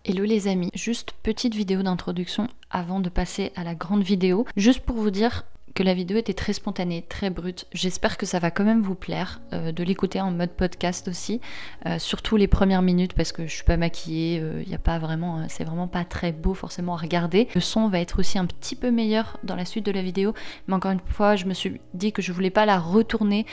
Hello les amis, juste petite vidéo d'introduction avant de passer à la grande vidéo, juste pour vous dire que la vidéo était très spontanée, très brute. J'espère que ça va quand même vous plaire de l'écouter en mode podcast aussi, surtout les premières minutes parce que je suis pas maquillée, y a pas vraiment, c'est vraiment pas très beau forcément à regarder. Le son va être aussi un petit peu meilleur dans la suite de la vidéo, mais encore une fois, je me suis dit que je voulais pas la retourner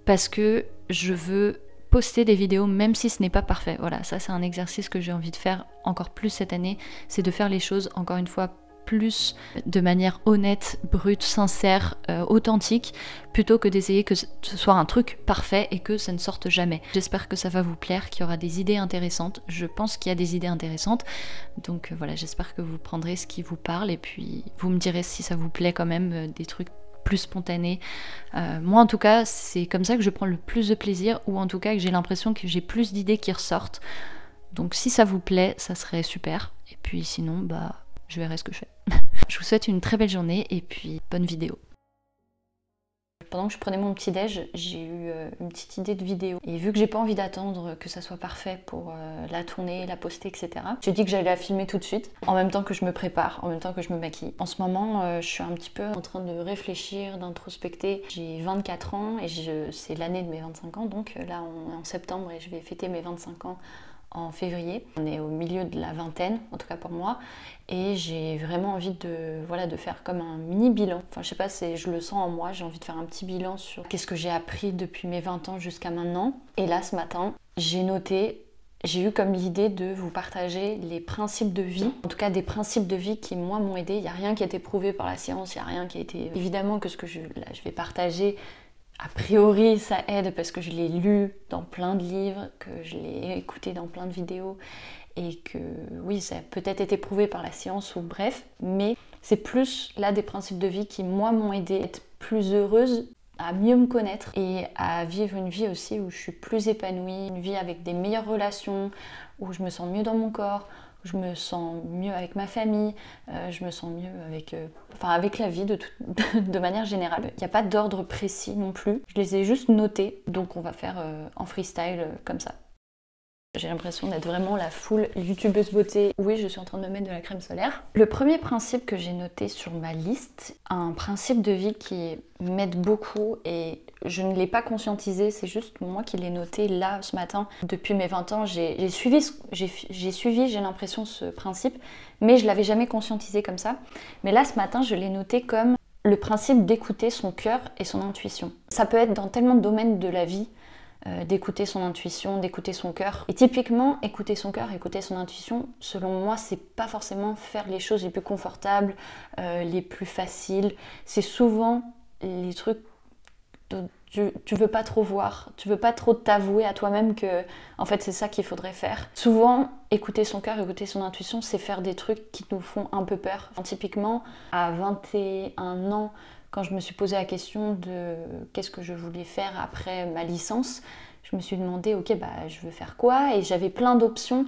parce que je veux poster des vidéos même si ce n'est pas parfait. Voilà, ça c'est un exercice que j'ai envie de faire encore plus cette année, c'est de faire les choses encore une fois plus de manière honnête, brute, sincère, authentique, plutôt que d'essayer que ce soit un truc parfait et que ça ne sorte jamais. J'espère que ça va vous plaire, qu'il y aura des idées intéressantes. Je pense qu'il y a des idées intéressantes. Donc voilà, j'espère que vous prendrez ce qui vous parle et puis vous me direz si ça vous plaît quand même, des trucs plus spontané. Moi en tout cas c'est comme ça que je prends le plus de plaisir, ou en tout cas que j'ai l'impression que j'ai plus d'idées qui ressortent. Donc si ça vous plaît, ça serait super. Et puis sinon, bah je verrai ce que je fais. Je vous souhaite une très belle journée et puis bonne vidéo. Pendant que je prenais mon petit déj, j'ai eu une petite idée de vidéo. Et vu que j'ai pas envie d'attendre que ça soit parfait pour la tourner, la poster, etc. J'ai dit que j'allais la filmer tout de suite, en même temps que je me prépare, en même temps que je me maquille. En ce moment, je suis un petit peu en train de réfléchir, d'introspecter. J'ai 24 ans et c'est l'année de mes 25 ans, donc là on est en septembre et je vais fêter mes 25 ans en février. On est au milieu de la vingtaine, en tout cas pour moi, et j'ai vraiment envie de faire comme un mini bilan. Enfin je sais pas, je le sens en moi, j'ai envie de faire un petit bilan sur qu'est-ce que j'ai appris depuis mes 20 ans jusqu'à maintenant. Et là ce matin, j'ai eu comme l'idée de vous partager les principes de vie, en tout cas des principes de vie qui moi m'ont aidé. Il n'y a rien qui a été prouvé par la science, il n'y a rien qui a été... Évidemment que ce que je vais partager, a priori, ça aide parce que je l'ai lu dans plein de livres, que je l'ai écouté dans plein de vidéos et que oui, ça a peut-être été prouvé par la science ou bref, mais c'est plus là des principes de vie qui, moi, m'ont aidé à être plus heureuse, à mieux me connaître et à vivre une vie aussi où je suis plus épanouie, une vie avec des meilleures relations, où je me sens mieux dans mon corps, je me sens mieux avec ma famille, je me sens mieux avec la vie de manière générale. Il n'y a pas d'ordre précis non plus, je les ai juste notés, donc on va faire en freestyle comme ça. J'ai l'impression d'être vraiment la full youtubeuse beauté. Oui, je suis en train de me mettre de la crème solaire. Le premier principe que j'ai noté sur ma liste, un principe de vie qui m'aide beaucoup et je ne l'ai pas conscientisé, c'est juste moi qui l'ai noté là ce matin. Depuis mes 20 ans, j'ai suivi, j'ai l'impression, ce principe, mais je l'avais jamais conscientisé comme ça. Mais là ce matin, je l'ai noté comme le principe d'écouter son cœur et son intuition. Ça peut être dans tellement de domaines de la vie, d'écouter son intuition, d'écouter son cœur. Et typiquement, écouter son cœur, écouter son intuition, selon moi, c'est pas forcément faire les choses les plus confortables, les plus faciles. C'est souvent les trucs dont tu veux pas trop voir, tu veux pas trop t'avouer à toi-même que en fait c'est ça qu'il faudrait faire. Souvent, écouter son cœur, écouter son intuition, c'est faire des trucs qui nous font un peu peur. Enfin, typiquement, à 21 ans, quand je me suis posé la question de qu'est-ce que je voulais faire après ma licence, je me suis demandé, ok, bah je veux faire quoi? Et j'avais plein d'options.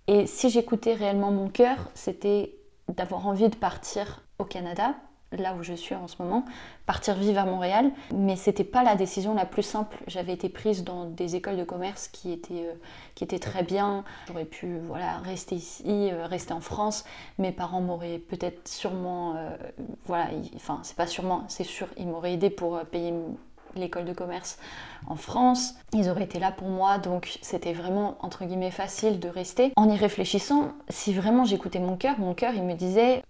Et si j'écoutais réellement mon cœur, c'était d'avoir envie de partir au Canada, là où je suis en ce moment, partir vivre à Montréal. Mais c'était pas la décision la plus simple. J'avais été prise dans des écoles de commerce qui étaient très bien. J'aurais pu rester ici, rester en France. Mes parents m'auraient peut-être sûrement... c'est pas sûrement, c'est sûr, ils m'auraient aidé pour payer l'école de commerce en France. Ils auraient été là pour moi, donc c'était vraiment entre guillemets facile de rester. En y réfléchissant, si vraiment j'écoutais mon cœur il me disait: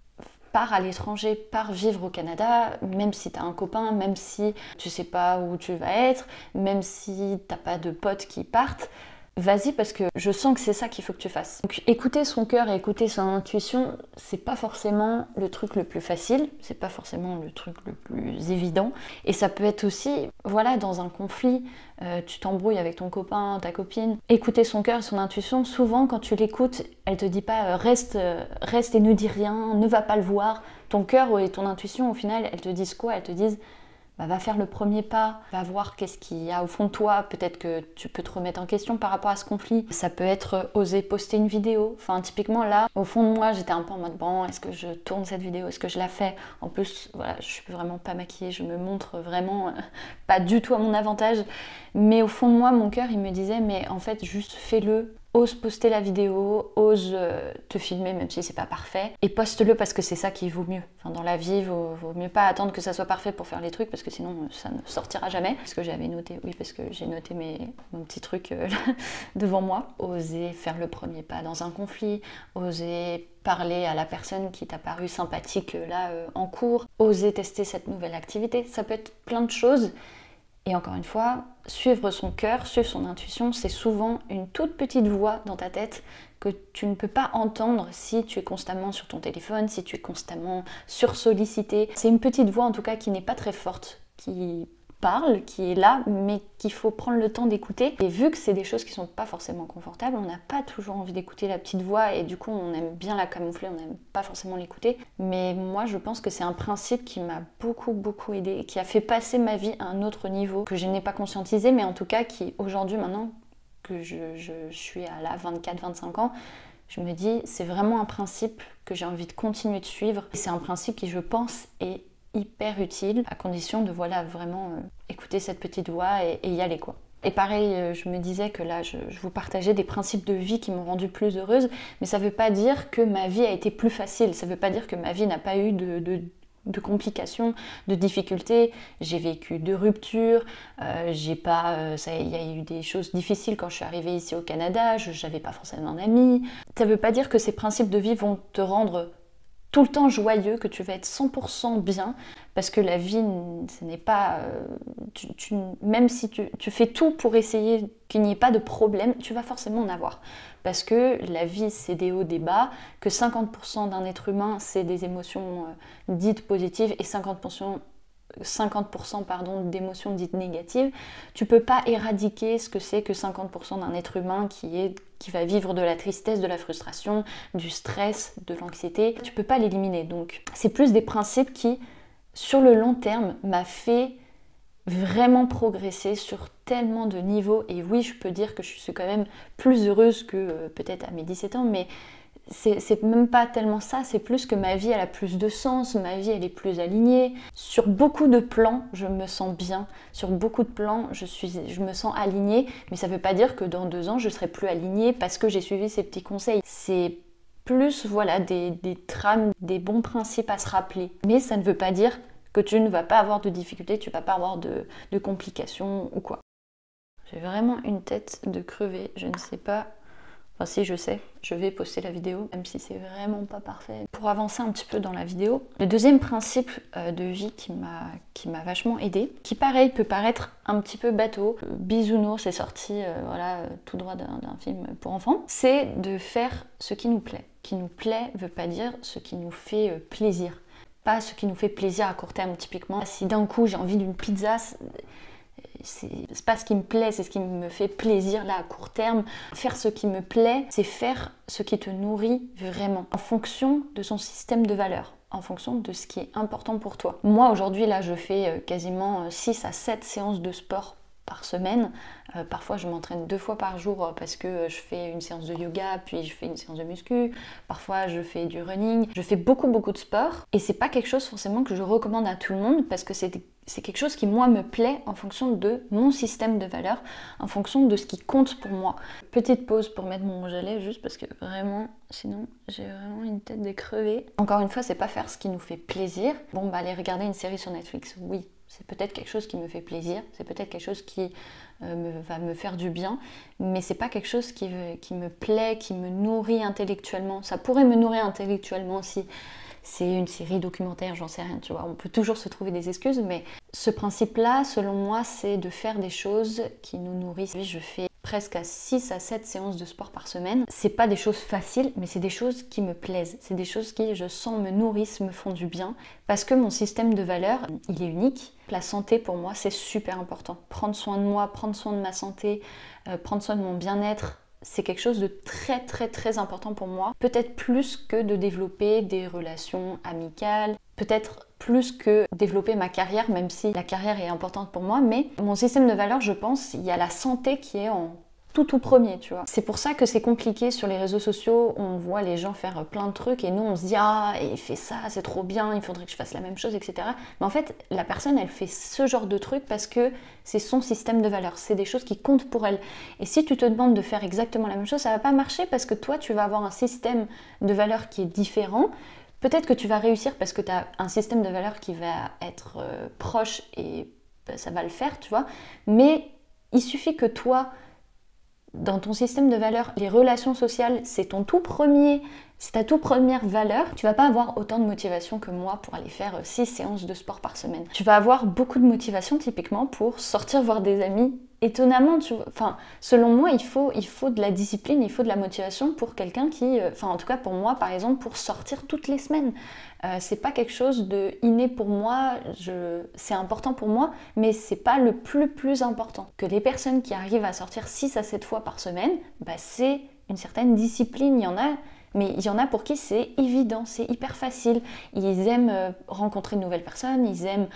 pars à l'étranger, pars vivre au Canada, même si t'as un copain, même si tu sais pas où tu vas être, même si t'as pas de potes qui partent, vas-y parce que je sens que c'est ça qu'il faut que tu fasses. Donc écouter son cœur et écouter son intuition, c'est pas forcément le truc le plus facile, c'est pas forcément le truc le plus évident. Et ça peut être aussi, dans un conflit, tu t'embrouilles avec ton copain, ta copine. Écouter son cœur et son intuition, souvent quand tu l'écoutes, elle te dit pas reste et ne dis rien, ne va pas le voir. Ton cœur et ton intuition, au final, elles te disent quoi? Elles te disent: va faire le premier pas, va voir qu'est-ce qu'il y a au fond de toi, peut-être que tu peux te remettre en question par rapport à ce conflit. Ça peut être oser poster une vidéo. Enfin, typiquement là, au fond de moi, j'étais un peu en mode bon, est-ce que je tourne cette vidéo, est-ce que je la fais? En plus, je suis vraiment pas maquillée, je me montre vraiment pas du tout à mon avantage. Mais au fond de moi, mon cœur, il me disait mais en fait, juste fais-le. ose poster la vidéo, ose te filmer même si c'est pas parfait, et poste-le parce que c'est ça qui vaut mieux. Enfin, dans la vie, vaut mieux pas attendre que ça soit parfait pour faire les trucs, parce que sinon ça ne sortira jamais. Parce que j'avais noté, oui, parce que j'ai noté mon petit truc là, devant moi. Oser faire le premier pas dans un conflit, oser parler à la personne qui t'a paru sympathique là en cours, oser tester cette nouvelle activité, ça peut être plein de choses. Et encore une fois, suivre son cœur, suivre son intuition, c'est souvent une toute petite voix dans ta tête que tu ne peux pas entendre si tu es constamment sur ton téléphone, si tu es constamment sursollicité. C'est une petite voix en tout cas qui n'est pas très forte, qui parle, qui est là, mais qu'il faut prendre le temps d'écouter. Et vu que c'est des choses qui sont pas forcément confortables, on n'a pas toujours envie d'écouter la petite voix et du coup on aime bien la camoufler, on n'aime pas forcément l'écouter. Mais moi je pense que c'est un principe qui m'a beaucoup aidé et qui a fait passer ma vie à un autre niveau, que je n'ai pas conscientisé, mais en tout cas qui aujourd'hui maintenant que je suis à là 24-25 ans, je me dis c'est vraiment un principe que j'ai envie de continuer de suivre. Et c'est un principe qui je pense est hyper utile, à condition de vraiment écouter cette petite voix et y aller quoi. Et pareil, je me disais que là, je vous partageais des principes de vie qui m'ont rendue plus heureuse, mais ça veut pas dire que ma vie a été plus facile, ça veut pas dire que ma vie n'a pas eu de complications, de difficultés. J'ai vécu de ruptures, il y a eu des choses difficiles quand je suis arrivée ici au Canada, j'avais pas forcément d'amis. Ça veut pas dire que ces principes de vie vont te rendre tout le temps joyeux, que tu vas être 100% bien, parce que la vie, ce n'est pas... même si tu fais tout pour essayer qu'il n'y ait pas de problème, tu vas forcément en avoir. Parce que la vie, c'est des hauts, des bas, que 50% d'un être humain, c'est des émotions dites positives et 50% d'émotions dites négatives. Tu peux pas éradiquer ce que c'est que 50% d'un être humain qui va vivre de la tristesse, de la frustration, du stress, de l'anxiété. Tu peux pas l'éliminer. Donc c'est plus des principes qui, sur le long terme, m'a fait vraiment progresser sur tellement de niveaux. Et oui, je peux dire que je suis quand même plus heureuse que peut-être à mes 17 ans, mais c'est même pas tellement ça, c'est plus que ma vie elle a plus de sens, ma vie elle est plus alignée. Sur beaucoup de plans, je me sens bien. Sur beaucoup de plans, je me sens alignée, mais ça veut pas dire que dans 2 ans, je serai plus alignée parce que j'ai suivi ces petits conseils. C'est plus voilà, des trames, des bons principes à se rappeler. Mais ça ne veut pas dire que tu ne vas pas avoir de difficultés, tu ne vas pas avoir de complications ou quoi. J'ai vraiment une tête de crever, je ne sais pas. Enfin si, je sais, je vais poster la vidéo, même si c'est vraiment pas parfait. Pour avancer un petit peu dans la vidéo, le deuxième principe de vie qui m'a vachement aidée, qui pareil peut paraître un petit peu bateau, Bisounours, c'est sorti tout droit d'un film pour enfants, c'est de faire ce qui nous plaît. Qui nous plaît veut pas dire ce qui nous fait plaisir. Pas ce qui nous fait plaisir à court terme typiquement. Si d'un coup j'ai envie d'une pizza, c'est pas ce qui me plaît, c'est ce qui me fait plaisir là à court terme. Faire ce qui me plaît, c'est faire ce qui te nourrit vraiment, en fonction de son système de valeurs, en fonction de ce qui est important pour toi. Moi aujourd'hui là je fais quasiment 6 à 7 séances de sport par semaine. Parfois je m'entraîne 2 fois par jour parce que je fais une séance de yoga, puis je fais une séance de muscu. Parfois je fais du running. Je fais beaucoup de sport et c'est pas quelque chose forcément que je recommande à tout le monde parce que c'est quelque chose qui moi me plaît en fonction de mon système de valeurs, en fonction de ce qui compte pour moi. Petite pause pour mettre mon gilet juste parce que vraiment, sinon j'ai vraiment une tête de crever. Encore une fois, c'est pas faire ce qui nous fait plaisir. Bon bah aller regarder une série sur Netflix, oui. C'est peut-être quelque chose qui me fait plaisir, c'est peut-être quelque chose qui va me faire du bien, mais c'est pas quelque chose qui me plaît, qui me nourrit intellectuellement. Ça pourrait me nourrir intellectuellement si c'est une série documentaire, j'en sais rien, tu vois. On peut toujours se trouver des excuses, mais ce principe-là, selon moi, c'est de faire des choses qui nous nourrissent. Je fais presque à 6 à 7 séances de sport par semaine. C'est pas des choses faciles, mais c'est des choses qui me plaisent. C'est des choses qui, je sens, me nourrissent, me font du bien. Parce que mon système de valeurs, il est unique. La santé, pour moi, c'est super important. Prendre soin de moi, prendre soin de ma santé, prendre soin de mon bien-être, c'est quelque chose de très important pour moi. Peut-être plus que de développer des relations amicales, peut-être plus que développer ma carrière, même si la carrière est importante pour moi, mais mon système de valeurs, je pense, il y a la santé qui est tout premier, tu vois. C'est pour ça que c'est compliqué sur les réseaux sociaux, on voit les gens faire plein de trucs et nous on se dit ah, il fait ça, c'est trop bien, il faudrait que je fasse la même chose, etc. Mais en fait, la personne, elle fait ce genre de trucs parce que c'est son système de valeurs, c'est des choses qui comptent pour elle. Et si tu te demandes de faire exactement la même chose, ça va pas marcher parce que toi, tu vas avoir un système de valeurs qui est différent. Peut-être que tu vas réussir parce que tu as un système de valeurs qui va être proche et ça va le faire, tu vois. Mais il suffit que toi, dans ton système de valeurs, les relations sociales, c'est ta toute première valeur, tu vas pas avoir autant de motivation que moi pour aller faire 6 séances de sport par semaine. Tu vas avoir beaucoup de motivation typiquement pour sortir voir des amis. Étonnamment, tu vois, enfin, selon moi, il faut de la discipline, il faut de la motivation pour quelqu'un qui, en tout cas pour moi par exemple, pour sortir toutes les semaines. C'est pas quelque chose de inné pour moi, c'est important pour moi, mais c'est pas le plus important. Que les personnes qui arrivent à sortir 6 à 7 fois par semaine, c'est une certaine discipline, il y en a. Mais il y en a pour qui c'est évident, c'est hyper facile. Ils aiment rencontrer de nouvelles personnes, ils aiment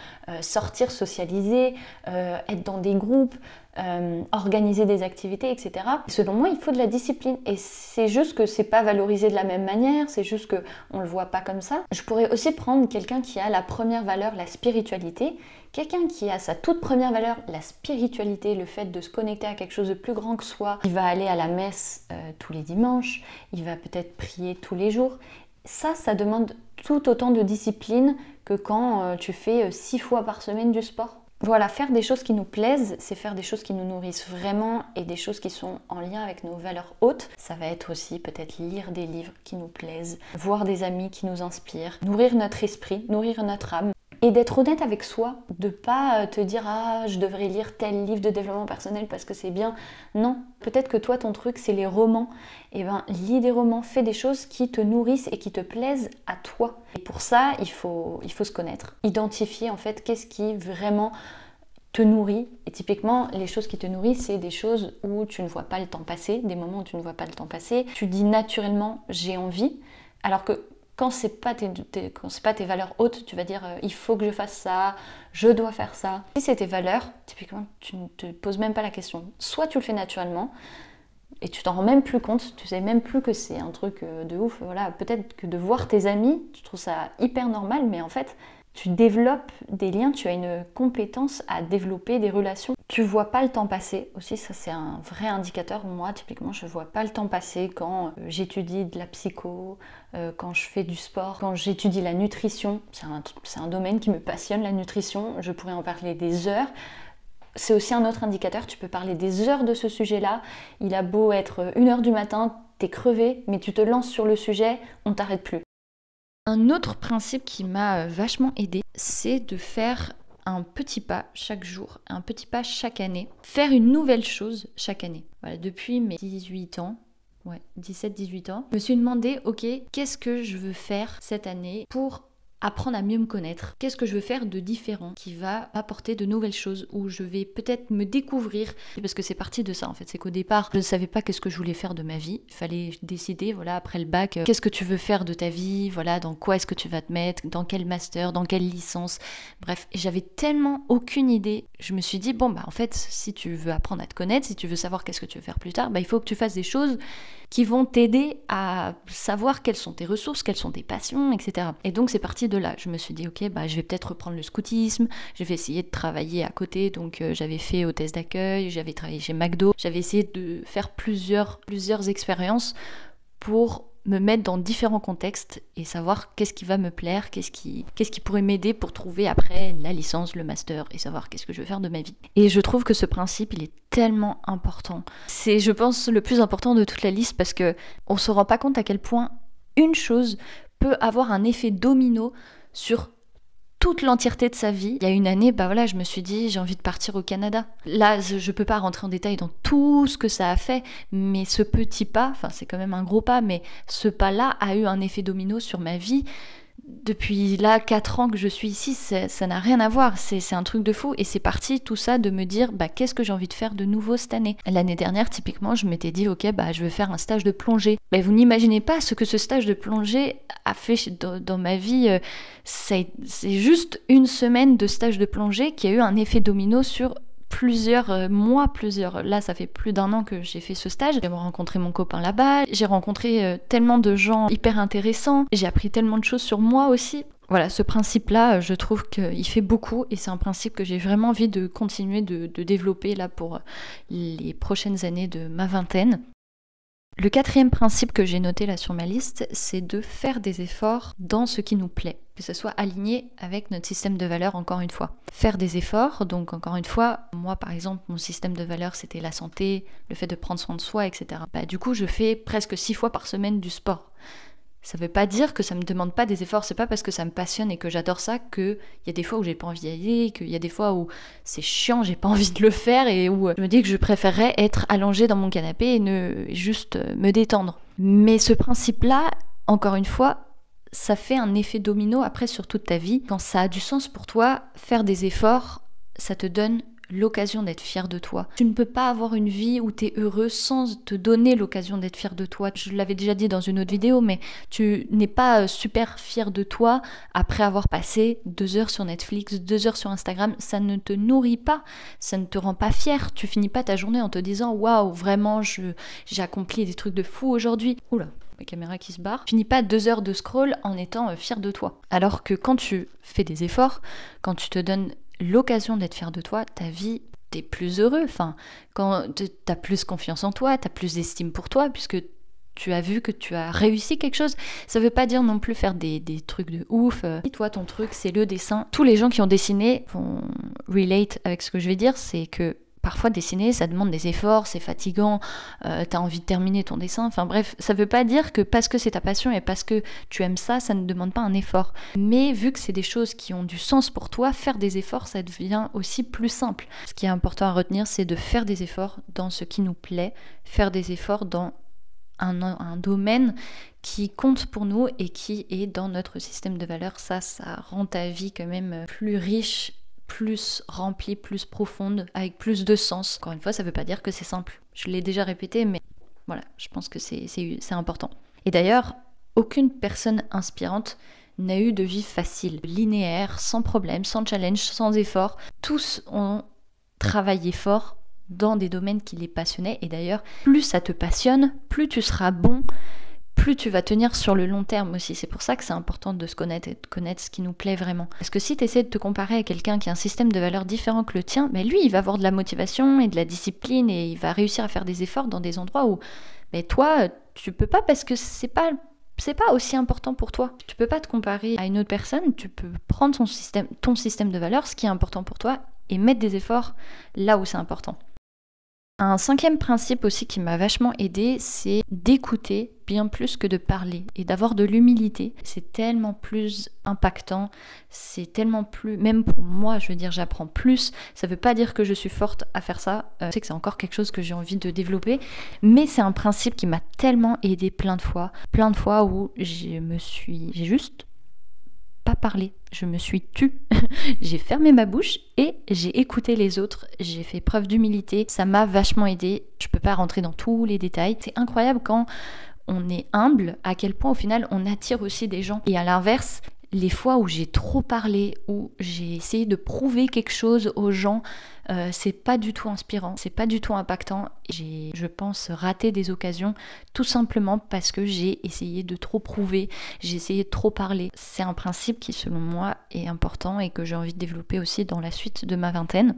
sortir, socialiser, être dans des groupes, organiser des activités, etc. Selon moi, il faut de la discipline. Et c'est juste que c'est pas valorisé de la même manière, c'est juste qu'on le voit pas comme ça. Je pourrais aussi prendre quelqu'un qui a la première valeur, la spiritualité. Quelqu'un qui a sa toute première valeur, la spiritualité, le fait de se connecter à quelque chose de plus grand que soi, il va aller à la messe tous les dimanches, il va peut-être prier tous les jours. Ça demande tout autant de discipline que quand tu fais 6 fois par semaine du sport. Voilà, faire des choses qui nous plaisent, c'est faire des choses qui nous nourrissent vraiment et des choses qui sont en lien avec nos valeurs hautes. Ça va être aussi peut-être lire des livres qui nous plaisent, voir des amis qui nous inspirent, nourrir notre esprit, nourrir notre âme. Et d'être honnête avec soi, de pas te dire « Ah, je devrais lire tel livre de développement personnel parce que c'est bien ». Non, peut-être que toi, ton truc, c'est les romans. Eh bien, lis des romans, fais des choses qui te nourrissent et qui te plaisent à toi. Et pour ça, il faut se connaître. Identifier, en fait, qu'est-ce qui vraiment te nourrit. Et typiquement, les choses qui te nourrissent, c'est des choses où tu ne vois pas le temps passer, des moments où tu ne vois pas le temps passer. Tu dis naturellement « j'ai envie », alors que quand c'est pas tes valeurs hautes, tu vas dire il faut que je fasse ça, je dois faire ça. Si c'est tes valeurs, typiquement, tu ne te poses même pas la question. Soit tu le fais naturellement et tu t'en rends même plus compte, tu sais même plus que c'est un truc de ouf. Voilà, peut-être que de voir tes amis, tu trouves ça hyper normal, mais en fait, tu développes des liens, tu as une compétence à développer des relations. Tu vois pas le temps passer aussi, ça c'est un vrai indicateur. Moi typiquement je vois pas le temps passer quand j'étudie de la psycho, quand je fais du sport, quand j'étudie la nutrition. C'est un domaine qui me passionne, la nutrition, je pourrais en parler des heures. C'est aussi un autre indicateur, tu peux parler des heures de ce sujet-là. Il a beau être 1h du matin, t'es crevé, mais tu te lances sur le sujet, on t'arrête plus. Un autre principe qui m'a vachement aidée, c'est de faire un petit pas chaque jour, un petit pas chaque année. Faire une nouvelle chose chaque année. Voilà, depuis mes 18 ans, 17-18 ans, je me suis demandé, ok, qu'est-ce que je veux faire cette année pour apprendre à mieux me connaître. Qu'est-ce que je veux faire de différent qui va apporter de nouvelles choses, où je vais peut-être me découvrir, parce que c'est parti de ça en fait, c'est qu'au départ je ne savais pas qu'est-ce que je voulais faire de ma vie, il fallait décider, voilà, après le bac, qu'est-ce que tu veux faire de ta vie, voilà, dans quoi est-ce que tu vas te mettre, dans quel master, dans quelle licence, bref, j'avais tellement aucune idée, je me suis dit bon bah en fait si tu veux apprendre à te connaître, si tu veux savoir qu'est-ce que tu veux faire plus tard, bah il faut que tu fasses des choses qui vont t'aider à savoir quelles sont tes ressources, quelles sont tes passions, etc. Et donc c'est parti de là. Je me suis dit ok, bah je vais peut-être reprendre le scoutisme, je vais essayer de travailler à côté. Donc j'avais fait hôtesse d'accueil, j'avais travaillé chez McDo, j'avais essayé de faire plusieurs expériences pour me mettre dans différents contextes et savoir qu'est-ce qui va me plaire, qu'est-ce qui pourrait m'aider pour trouver après la licence, le master et savoir qu'est-ce que je veux faire de ma vie. Et je trouve que ce principe, il est tellement important. C'est, je pense, le plus important de toute la liste parce que on se rend pas compte à quel point une chose peut avoir un effet domino sur toute l'entièreté de sa vie. Il y a une année, bah voilà, je me suis dit j'ai envie de partir au Canada. Là, je peux pas rentrer en détail dans tout ce que ça a fait, mais ce petit pas, enfin c'est quand même un gros pas, mais ce pas-là a eu un effet domino sur ma vie. Depuis là 4 ans que je suis ici, ça n'a rien à voir, c'est un truc de fou et c'est parti tout ça de me dire bah qu'est-ce que j'ai envie de faire de nouveau cette année. L'année dernière typiquement je m'étais dit ok bah je vais faire un stage de plongée. Mais vous n'imaginez pas ce que ce stage de plongée a fait dans ma vie, c'est juste une semaine de stage de plongée qui a eu un effet domino sur plusieurs mois, là ça fait plus d'1 an que j'ai fait ce stage, j'ai rencontré mon copain là-bas, j'ai rencontré tellement de gens hyper intéressants, j'ai appris tellement de choses sur moi aussi. Voilà, ce principe-là, je trouve qu'il fait beaucoup et c'est un principe que j'ai vraiment envie de continuer de développer là pour les prochaines années de ma vingtaine. Le 4e principe que j'ai noté là sur ma liste, c'est de faire des efforts dans ce qui nous plaît, que ce soit aligné avec notre système de valeurs encore une fois. Faire des efforts, donc encore une fois, moi par exemple, mon système de valeurs c'était la santé, le fait de prendre soin de soi, etc. Du coup, je fais presque 6 fois par semaine du sport. Ça veut pas dire que ça me demande pas des efforts, c'est pas parce que ça me passionne et que j'adore ça qu'il y a des fois où j'ai pas envie d'y aller, qu'il y a des fois où c'est chiant, j'ai pas envie de le faire et où je me dis que je préférerais être allongée dans mon canapé et juste me détendre. Mais ce principe-là, encore une fois, ça fait un effet domino après sur toute ta vie. Quand ça a du sens pour toi, faire des efforts, ça te donne l'occasion d'être fier de toi. Tu ne peux pas avoir une vie où tu es heureux sans te donner l'occasion d'être fier de toi. Je l'avais déjà dit dans une autre vidéo, mais tu n'es pas super fier de toi après avoir passé 2 heures sur Netflix, 2 heures sur Instagram. Ça ne te nourrit pas, ça ne te rend pas fier. Tu finis pas ta journée en te disant « Waouh, vraiment, j'ai accompli des trucs de fou aujourd'hui. » Oula, ma caméra qui se barre. Finis pas 2 heures de scroll en étant fier de toi. Alors que quand tu fais des efforts, quand tu te donnes l'occasion d'être fier de toi, ta vie, t'es plus heureux. Enfin, quand t'as plus confiance en toi, t'as plus d'estime pour toi, puisque tu as vu que tu as réussi quelque chose. Ça veut pas dire non plus faire des trucs de ouf. Et toi, ton truc, c'est le dessin. Tous les gens qui ont dessiné vont relate avec ce que je vais dire, c'est que parfois dessiner, ça demande des efforts, c'est fatigant, t'as envie de terminer ton dessin, enfin bref, ça veut pas dire que parce que c'est ta passion et parce que tu aimes ça, ça ne demande pas un effort. Mais vu que c'est des choses qui ont du sens pour toi, faire des efforts, ça devient aussi plus simple. Ce qui est important à retenir, c'est de faire des efforts dans ce qui nous plaît, faire des efforts dans un domaine qui compte pour nous et qui est dans notre système de valeurs. Ça rend ta vie quand même plus riche, plus remplie, plus profonde, avec plus de sens. Encore une fois, ça veut pas dire que c'est simple. Je l'ai déjà répété, mais voilà, je pense que c'est important. Et d'ailleurs, aucune personne inspirante n'a eu de vie facile, linéaire, sans problème, sans challenge, sans effort. Tous ont travaillé fort dans des domaines qui les passionnaient. Et d'ailleurs, plus ça te passionne, plus tu seras bon, plus tu vas tenir sur le long terme aussi. C'est pour ça que c'est important de se connaître et de connaître ce qui nous plaît vraiment. Parce que si tu essaies de te comparer à quelqu'un qui a un système de valeurs différent que le tien, mais lui, il va avoir de la motivation et de la discipline et il va réussir à faire des efforts dans des endroits où toi, tu peux pas parce que c'est pas aussi important pour toi. Tu peux pas te comparer à une autre personne, tu peux prendre ton système de valeurs, ce qui est important pour toi, et mettre des efforts là où c'est important. Un 5e principe aussi qui m'a vachement aidée, c'est d'écouter bien plus que de parler et d'avoir de l'humilité. C'est tellement plus impactant, c'est tellement plus, même pour moi, je veux dire, j'apprends plus. Ça veut pas dire que je suis forte à faire ça, je sais que c'est encore quelque chose que j'ai envie de développer, mais c'est un principe qui m'a tellement aidée plein de fois où j'ai juste pas parlé, je me suis tue, j'ai fermé ma bouche et j'ai écouté les autres, j'ai fait preuve d'humilité, ça m'a vachement aidée. Je peux pas rentrer dans tous les détails, c'est incroyable quand on est humble, à quel point au final on attire aussi des gens. Et à l'inverse, les fois où j'ai trop parlé, où j'ai essayé de prouver quelque chose aux gens, c'est pas du tout inspirant, c'est pas du tout impactant. J'ai, je pense, raté des occasions tout simplement parce que j'ai essayé de trop prouver, j'ai essayé de trop parler. C'est un principe qui, selon moi, est important et que j'ai envie de développer aussi dans la suite de ma vingtaine.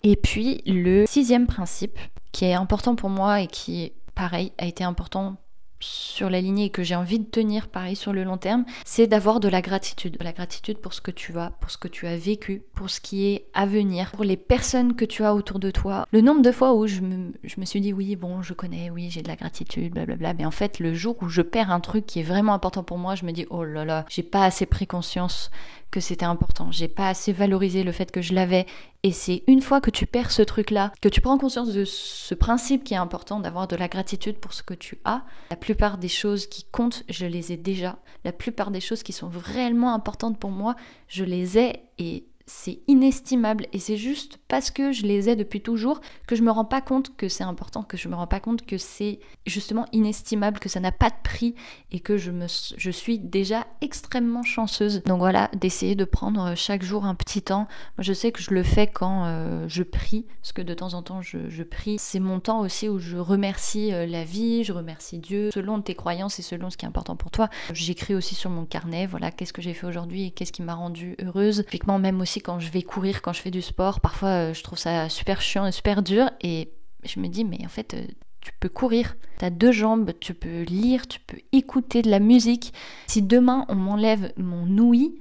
Et puis, le 6e principe, qui est important pour moi et qui, pareil, a été important sur la lignée et que j'ai envie de tenir pareil sur le long terme, c'est d'avoir de la gratitude. De la gratitude pour ce que tu as, pour ce que tu as vécu, pour ce qui est à venir, pour les personnes que tu as autour de toi. Le nombre de fois où je me suis dit oui, bon, je connais, oui, j'ai de la gratitude, blablabla, mais en fait, le jour où je perds un truc qui est vraiment important pour moi, je me dis oh là là, j'ai pas assez pris conscience que c'était important, j'ai pas assez valorisé le fait que je l'avais. Et c'est une fois que tu perds ce truc-là, que tu prends conscience de ce principe qui est important, d'avoir de la gratitude pour ce que tu as. La plupart des choses qui comptent, je les ai déjà. La plupart des choses qui sont réellement importantes pour moi, je les ai et c'est inestimable et c'est juste parce que je les ai depuis toujours que je me rends pas compte que c'est important, que je me rends pas compte que c'est justement inestimable, que ça n'a pas de prix et que je suis déjà extrêmement chanceuse. Donc voilà, d'essayer de prendre chaque jour un petit temps. Moi je sais que je le fais quand je prie, parce que de temps en temps je prie. C'est mon temps aussi où je remercie la vie, je remercie Dieu, selon tes croyances et selon ce qui est important pour toi. J'écris aussi sur mon carnet, voilà, qu'est-ce que j'ai fait aujourd'hui et qu'est-ce qui m'a rendue heureuse. Typiquement même aussi quand je vais courir, quand je fais du sport, parfois je trouve ça super chiant et super dur et je me dis mais en fait tu peux courir, t'as 2 jambes, tu peux lire, tu peux écouter de la musique. Si demain on m'enlève mon ouïe,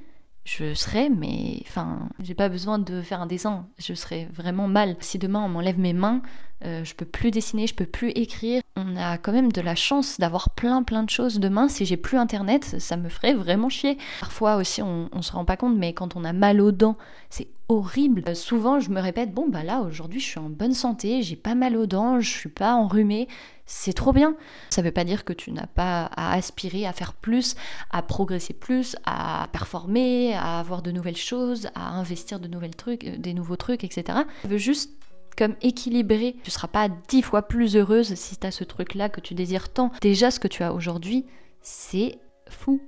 je serais, mais enfin, j'ai pas besoin de faire un dessin, je serais vraiment mal. Si demain on m'enlève mes mains, je peux plus dessiner, je peux plus écrire. On a quand même de la chance d'avoir plein de choses. Demain, si j'ai plus internet, ça me ferait vraiment chier. Parfois aussi, on se rend pas compte, mais quand on a mal aux dents, c'est horrible. Souvent, je me répète, bon bah là, aujourd'hui, je suis en bonne santé, j'ai pas mal aux dents, je suis pas enrhumée. C'est trop bien. Ça veut pas dire que tu n'as pas à aspirer à faire plus, à progresser plus, à performer, à avoir de nouvelles choses, à investir de nouvelles trucs, des nouveaux trucs, etc. Ça veut juste comme équilibrer. Tu seras pas 10 fois plus heureuse si tu as ce truc-là que tu désires tant. Déjà, ce que tu as aujourd'hui, c'est fou.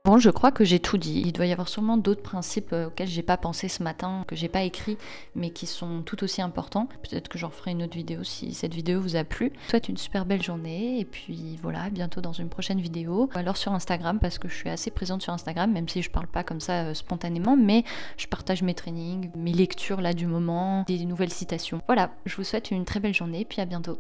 Bon, je crois que j'ai tout dit. Il doit y avoir sûrement d'autres principes auxquels j'ai pas pensé ce matin, que j'ai pas écrit, mais qui sont tout aussi importants. Peut-être que j'en ferai une autre vidéo si cette vidéo vous a plu. Je vous souhaite une super belle journée et puis voilà, à bientôt dans une prochaine vidéo. Ou alors sur Instagram parce que je suis assez présente sur Instagram, même si je parle pas comme ça spontanément, mais je partage mes trainings, mes lectures là du moment, des nouvelles citations. Voilà, je vous souhaite une très belle journée et puis à bientôt.